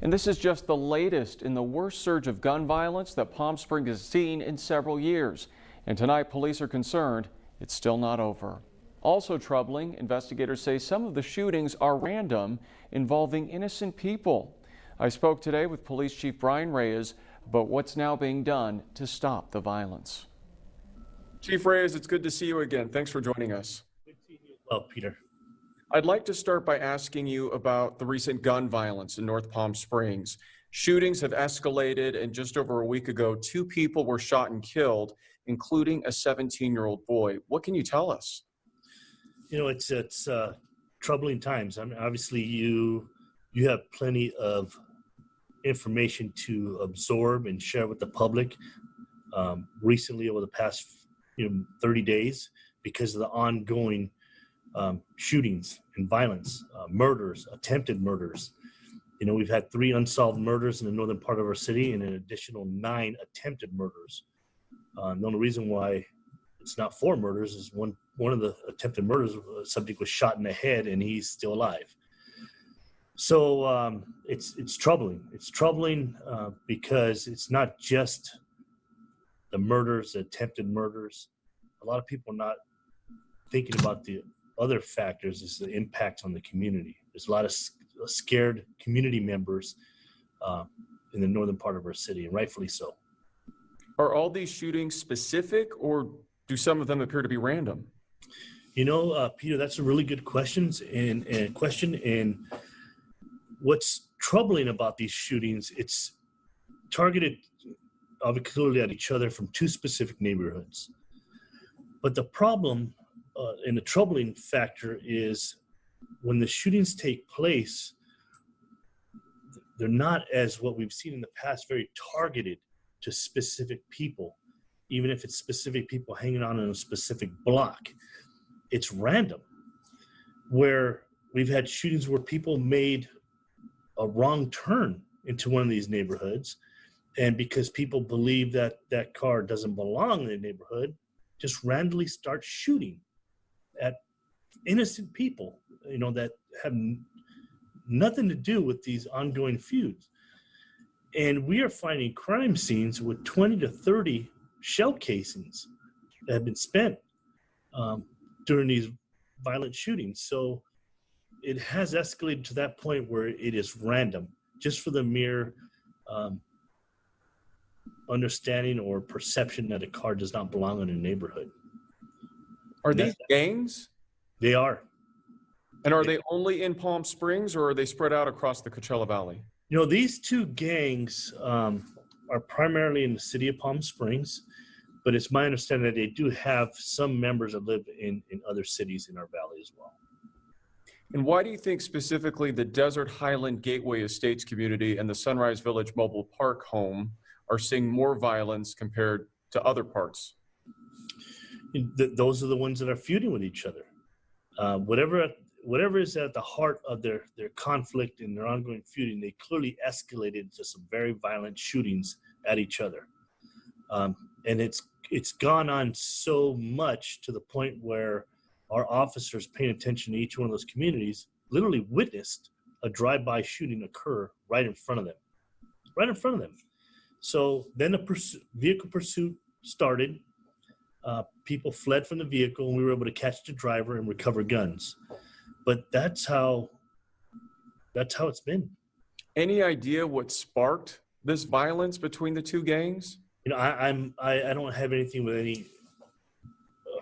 And this is just the latest in the worst surge of gun violence that Palm Springs has seen in several years. And tonight, police are concerned it's still not over. Also troubling, investigators say some of the shootings are random, involving innocent people. I spoke today with Police Chief Brian Reyes about what's now being done to stop the violence. Chief Reyes, it's good to see you again. Thanks for joining us. Good seeing you as well, Peter. I'd like to start by asking you about the recent gun violence in North Palm Springs. Shootings have escalated, and just over a week ago, 2 people were shot and killed, including a 17-year-old boy. What can you tell us? You know, it's troubling times. I mean, obviously, you have plenty of information to absorb and share with the public. Recently, over the past 30 days, because of the ongoing shootings and violence, murders, attempted murders. You know, we've had 3 unsolved murders in the northern part of our city and an additional 9 attempted murders. The only reason why it's not 4 murders is one of the attempted murders, a subject was shot in the head and he's still alive. So it's troubling. It's troubling because it's not just the murders, the attempted murders. A lot of people are not thinking about the other factors, is the impact on the community. There's a lot of scared community members in the northern part of our city, and rightfully so. Are all these shootings specific, or do some of them appear to be random? You know, Peter, that's a really good question. And what's troubling about these shootings, it's targeted clearly at each other from 2 specific neighborhoods. But the problem and the troubling factor is when the shootings take place, they're not, as what we've seen in the past, very targeted to specific people. Even if it's specific people hanging on in a specific block, it's random. Where we've had shootings where people made a wrong turn into one of these neighborhoods, and because people believe that that car doesn't belong in the neighborhood, just randomly start shooting at innocent people, that have nothing to do with these ongoing feuds. And we are finding crime scenes with 20 to 30 shell casings that have been spent during these violent shootings. So it has escalated to that point where it is random, just for the mere understanding or perception that a car does not belong in a neighborhood. Are these gangs? They are. And are they only in Palm Springs, or are they spread out across the Coachella Valley? You know, these 2 gangs are primarily in the city of Palm Springs, but it's my understanding that they do have some members that live in other cities in our valley as well. And why do you think specifically the Desert Highland Gateway Estates community and the Sunrise Village Mobile Park home are seeing more violence compared to other parts? Those are the ones that are feuding with each other. Whatever is at the heart of their conflict and their ongoing feuding, they clearly escalated to some very violent shootings at each other. And it's gone on so much to the point where our officers paying attention to each one of those communities literally witnessed a drive-by shooting occur right in front of them. So then vehicle pursuit started. People fled from the vehicle, and we were able to catch the driver and recover guns. But that's how it's been. Any idea what sparked this violence between the 2 gangs? You know, I don't have anything with any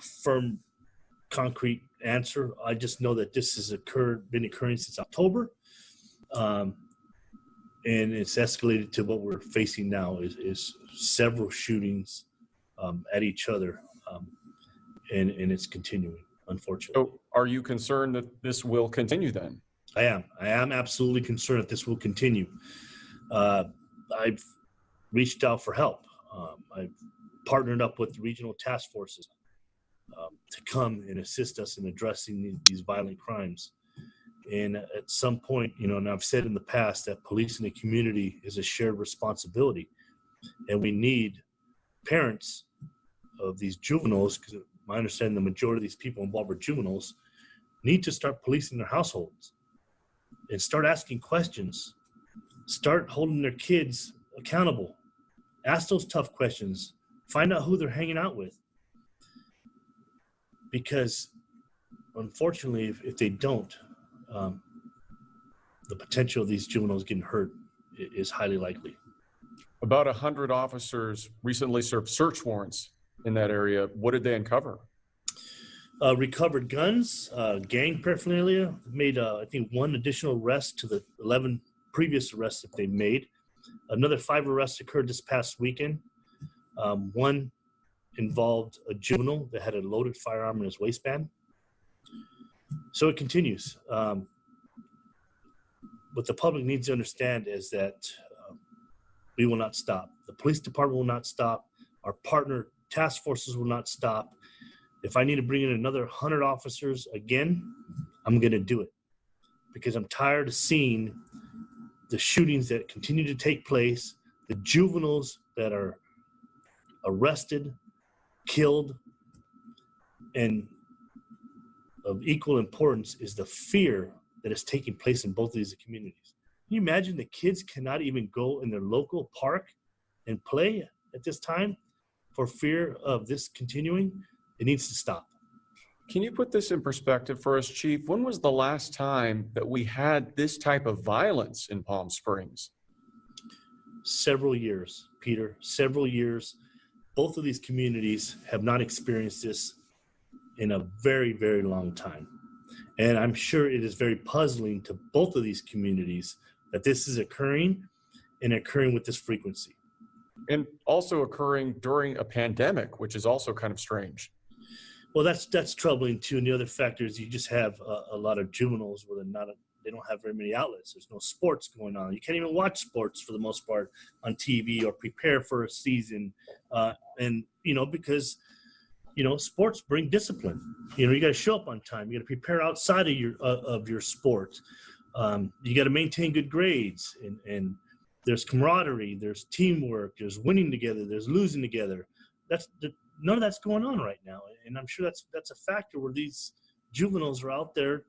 firm, concrete answer. I just know that this has been occurring since October, and it's escalated to what we're facing now is several shootings at each other, and it's continuing, unfortunately. So are you concerned that this will continue then? I am absolutely concerned that this will continue. I've reached out for help. I've partnered up with regional task forces to come and assist us in addressing these violent crimes. And at some point, and I've said in the past that policing the community is a shared responsibility. And we need parents of these juveniles, because my understanding the majority of these people involved are juveniles, need to start policing their households and start asking questions. start holding their kids accountable. Ask those tough questions. Find out who they're hanging out with. Because unfortunately, if they don't, the potential of these juveniles getting hurt is highly likely. About 100 officers recently served search warrants in that area. What did they uncover? Recovered guns, gang paraphernalia, made, I think, one additional arrest to the 11 previous arrests that they made. Another 5 arrests occurred this past weekend. One involved a juvenile that had a loaded firearm in his waistband. So it continues. What the public needs to understand is that we will not stop. The police department will not stop. Our partner task forces will not stop. If I need to bring in another 100 officers again, I'm going to do it, because I'm tired of seeing the shootings that continue to take place, the juveniles that are arrested, killed, and of equal importance is the fear that is taking place in both of these communities. Can you imagine the kids cannot even go in their local park and play at this time for fear of this continuing? It needs to stop. Can you put this in perspective for us, Chief? When was the last time that we had this type of violence in Palm Springs? Several years, Peter, several years. Both of these communities have not experienced this in a very, very long time. And I'm sure it is very puzzling to both of these communities that this is occurring and occurring with this frequency. And also occurring during a pandemic, which is also kind of strange. Well, that's troubling too. And the other factor is you just have a lot of juveniles where they don't have very many outlets. There's no sports going on. You can't even watch sports for the most part on TV or prepare for a season. And, because, sports bring discipline. You got to show up on time. You got to prepare outside of your sport. You got to maintain good grades, and there's camaraderie, there's teamwork, there's winning together, there's losing together. None of that's going on right now. And I'm sure that's a factor where these juveniles are out there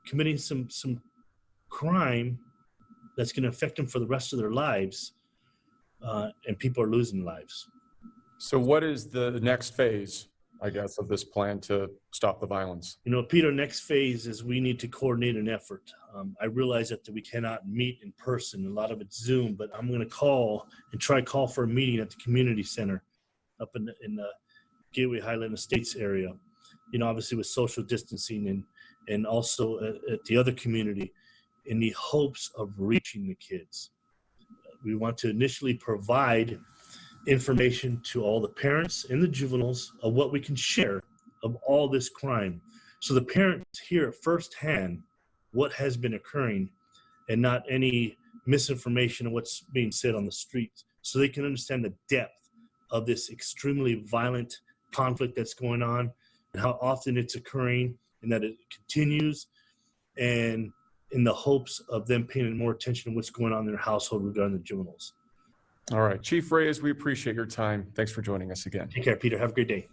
committing some crime that's going to affect them for the rest of their lives, and people are losing lives. So what is the next phase, I guess, of this plan to stop the violence? Peter, next phase is we need to coordinate an effort. I realize that we cannot meet in person. A lot of it's Zoom, but I'm going to call for a meeting at the community center up in the Gateway Highland Estates area, obviously with social distancing and also at the other community, in the hopes of reaching the kids. We want to initially provide information to all the parents and the juveniles of what we can share of all this crime, so the parents hear firsthand what has been occurring and not any misinformation of what's being said on the streets, so they can understand the depth of this extremely violent conflict that's going on and how often it's occurring and that it continues, and in the hopes of them paying more attention to what's going on in their household regarding the juveniles. All right. Chief Reyes, we appreciate your time. Thanks for joining us again. Take care, Peter. Have a great day.